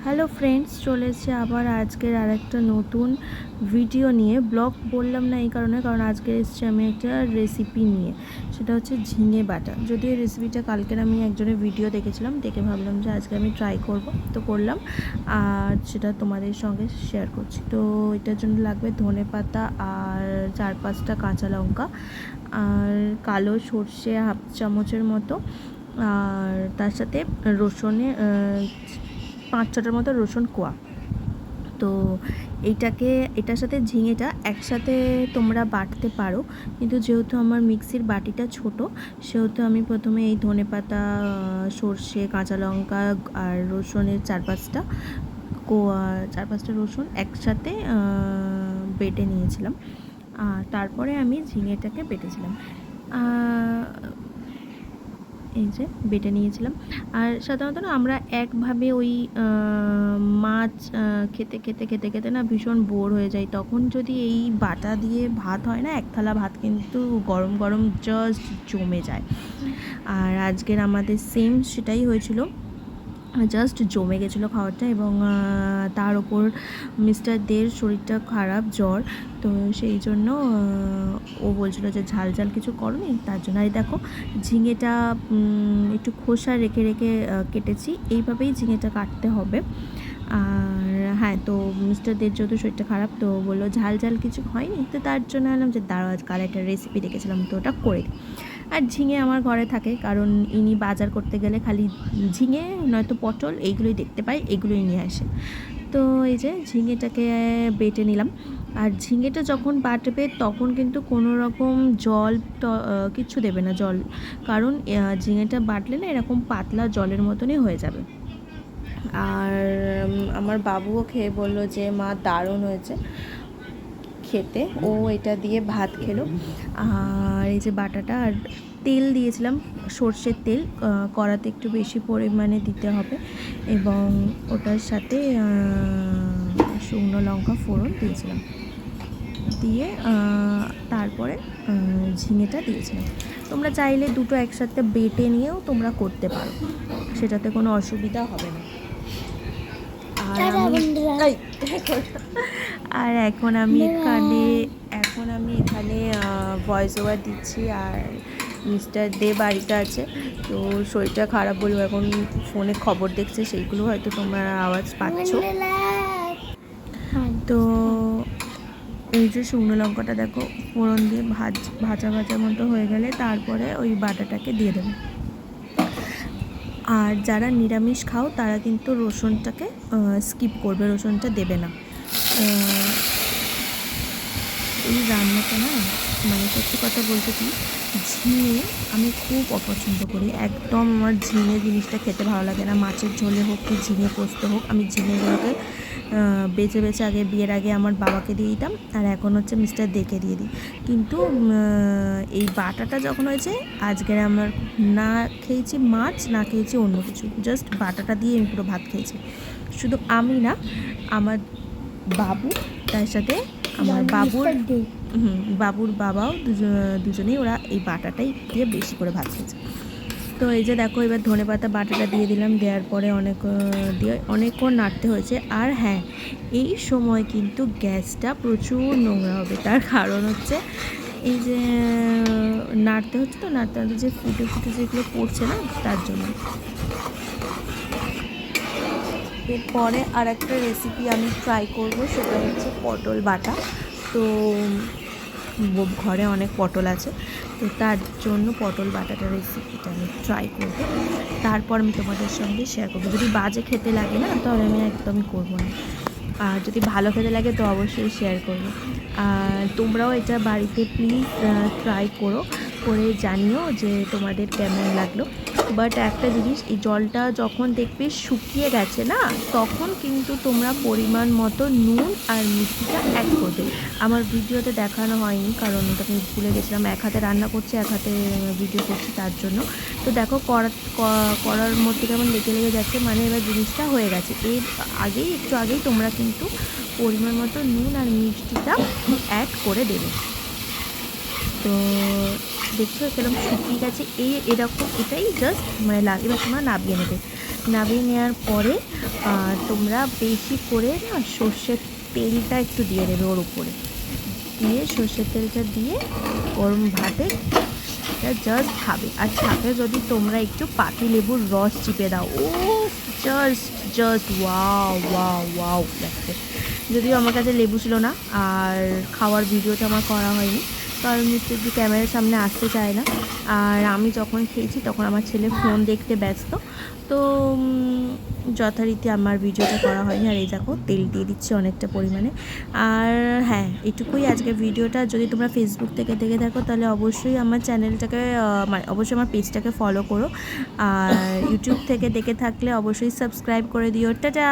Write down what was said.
Hello friends, চলে এসেছে আবার আজকের আরেকটা নতুন ভিডিও নিয়ে। ব্লগ বললাম না এই কারণে, কারণ আজকে এসেছি আমি একটা রেসিপি নিয়ে। সেটা হচ্ছে ঝিঙে বাটা। যদিও এই রেসিপিটা কালকের আমি একজনের ভিডিও দেখেছিলাম, দেখে ভাবলাম যে আজকে আমি ট্রাই করব, তো করলাম আর সেটা তোমাদের সঙ্গে শেয়ার করছি। তো এটার জন্য লাগবে ধনেপাতা আর 4-5টা কাঁচা লঙ্কা আর কালো সর্ষে হাফ চামচের মতো, আর তার সাথে রসুনের 5-6টার মতো রসুন কোয়া। তো এটার সাথে ঝিঙেটা একসাথে তোমরা বাটতে পারো, কিন্তু যেহেতু আমার মিক্সির বাটিটা ছোট, সেহেতু আমি প্রথমে এই ধনেপাতা, সর্ষে, কাঁচা লঙ্কা আর রসুনের 4-5টা কোয়া, 4-5টা রসুন একসাথে বেটে নিয়েছিলাম। আর তারপরে আমি ঝিঙেটাকে বেটেছিলাম, এই যে বেটে নিয়েছিলাম। আর সাধারণত না আমরা একভাবে ওই মাছ খেতে খেতে খেতে খেতে না ভীষণ বোর হয়ে যাই। তখন যদি এই বাটা দিয়ে ভাত হয় না, এক থালা ভাত কিন্তু গরম গরম জাস্ট জমে যায়। আর আজকের আমাদের সেম সেটাই হয়েছিল, জাস্ট জমে গেছিলো খাবারটা। এবং তার ওপর মিস্টার দের শরীরটা খারাপ, জ্বর, তো সেই জন্য ও বলছিলো যে ঝাল ঝাল কিছু করনি, তার জন্য। আর দেখো ঝিঙেটা একটু খোসা রেখে রেখে কেটেছি, এইভাবেই ঝিঙেটা কাটতে হবে। আর হ্যাঁ, তো মিস্টার দের যেহেতু শরীরটা খারাপ, তো বললো ঝাল ঝাল কিছু হয়নি, তো তার জন্য এলাম যে দাঁড়াও, আজকাল একটা রেসিপি দেখেছিলাম তো ওটা করে দিই। আর ঝিঙে আমার ঘরে থাকে, কারণ ইনি বাজার করতে গেলে খালি ঝিঙে নয়তো পটল এইগুলোই দেখতে পাই, এগুলোই নিয়ে আসে। তো এই যে ঝিঙেটাকে বেটে নিলাম। আর ঝিঙেটা যখন বাটবে তখন কিন্তু কোনো রকম জল কিচ্ছু দেবে না, জল, কারণ ঝিঙেটা বাটলে না এরকম পাতলা জলের মতনই হয়ে যাবে। আর আমার বাবুও খেয়ে বললো যে মা দারুণ হয়েছে খেতে, ও এটা দিয়ে ভাত খেলো। আর এই যে বাটাটা, আর তেল দিয়েছিলাম, সর্ষের তেল, কড়াতে একটু বেশি পরিমাণে দিতে হবে, এবং ওটার সাথে শুকনো লঙ্কা ফোড়ন দিয়েছিলাম, দিয়ে তারপরে ঝিঙেটা দিয়েছিলাম। তোমরা চাইলে দুটো একসাথে বেটে নিয়েও তোমরা করতে পারো, সেটাতে কোনো অসুবিধা হবে না। আর এখন আমি এখানে ভয়েস ওভার দিচ্ছি। আর মিস্টার দে বাড়িতে আছে, তো শরীরটা খারাপ বলবো, এখন ফোনে খবর দেখছে, সেইগুলো হয়তো তোমরা আওয়াজ পাচ্ছ। তো এই যে শুকনো লঙ্কাটা দেখো ফোড়ন দিয়ে ভাজা ভাজা মতো হয়ে গেলে তারপরে ওই বাটাটাকে দিয়ে দেবে। আর যারা নিরামিষ খাও তারা কিন্তু রসুনটাকে স্কিপ করবে, রসুনটা দেবে না। এই রান্নাটা না, মানে সত্যি কথা বলতে কি, ঝিঙে আমি খুব অপছন্দ করি, একদম আমার ঝিঙে জিনিসটা খেতে ভালো লাগে না। মাছের ঝোলে হোক কি ঝিঙে পোস্ত হোক, আমি ঝিঙেগুলোকে বেছে বেছে আগে, বিয়ের আগে আমার বাবাকে দিয়ে দিতাম, আর এখন হচ্ছে মিস্টার দেকে দিয়ে দিই। কিন্তু এই বাটাটা যখন হয়েছে, আজকের আমার না খেয়েছি মাছ, না খেয়েছি অন্য কিছু, জাস্ট বাটাটা দিয়ে আমি পুরো ভাত খেয়েছি। শুধু আমি না, আমার বাবু, তার সাথে আমার বাবুর বাবাও, দুজনেই ওরা এই বাটাটাই দিয়ে বেশি করে ভাত খেয়েছে। তো এই যে দেখো, এবার ধনেপাতা বাটাটা দিয়ে দিলাম, দেওয়ার পরে অনেকক্ষণ নাড়তে হয়েছে। আর হ্যাঁ, এই সময় কিন্তু গ্যাসটা প্রচুর নোংরা হবে, তার কারণ হচ্ছে এই যে নাড়তে হচ্ছে, তো নাড়তে নাড়তে যে ফুটে ফুটে যেগুলো পড়ছে না, তার জন্য। এরপরে আর একটা রেসিপি আমি ট্রাই করব, সেটা হচ্ছে পটল বাটা। তো ঘরে অনেক পটল আছে, তো তার জন্য পটল বাটাটা রেসিপিটা আমি ট্রাই করব, তারপর আমি তোমাদের সঙ্গে শেয়ার করবো। যদি বাজে খেতে লাগে না, তাহলে আমি একদমই করবো না, আর যদি ভালো খেতে লাগে তো অবশ্যই শেয়ার করবো। আর তোমরাও এটা বাড়িতে প্লিজ ট্রাই করে জানিও যে তোমাদের কেমন লাগলো। বাট একটা জিনিস, এই জলটা যখন দেখবে শুকিয়ে গেছে না, তখন কিন্তু তোমরা পরিমাণ মতো নুন আর মিষ্টিটা অ্যাড করবে। আমার ভিডিওতে দেখানো হয়নি, কারণ ওটা আমি ভুলে গেছিলাম, এক হাতে রান্না করছি, এক হাতে ভিডিও করছি, তার জন্য। তো দেখো কড়ার মধ্যে কেমন লেগে লেগে যাচ্ছে, মানে এবার জিনিসটা হয়ে গেছে। এর একটু আগেই তোমরা কিন্তু পরিমাণ মতো নুন আর মিষ্টিটা অ্যাড করে দেবে। তো দেখছো কিরকম শুকিয়ে গেছে, এরকম, এটাই জাস্ট মানে এবার তোমরা নামিয়ে নেবে। নামিয়ে নেওয়ার পরে তোমরা বেশি করে না সর্ষের তেলটা একটু দিয়ে দেবে ওর উপরে, দিয়ে সর্ষের তেলটা দিয়ে গরম ভাতে জাস্ট খাবে। আর সাথে যদি তোমরা একটু পাতিলেবুর রস চিপে দাও, ও জাস্ট ওয়াও ওয়াও ওয়াও লাগছে। যদিও আমার কাছে লেবু ছিল না, আর খাওয়ার ভিডিওটা আমার করা হয়নি, কারণ হচ্ছে যে ক্যামেরার সামনে আসতে চায় না। আর আমি যখন খেয়েছি তখন আমার ছেলে ফোন দেখতে ব্যস্ত, তো যথারীতি আমার ভিডিওটা করা হয়নি। আর এই দেখো তেল দিয়ে দিচ্ছি অনেকটা পরিমাণে। আর হ্যাঁ, এটুকুই আজকের ভিডিওটা। যদি তোমরা ফেসবুক থেকে দেখে থাকো তাহলে অবশ্যই আমার চ্যানেলটাকে অবশ্যই আমার পেজটাকে ফলো করো, আর ইউটিউব থেকে দেখে থাকলে অবশ্যই সাবস্ক্রাইব করে দিও। টাটা।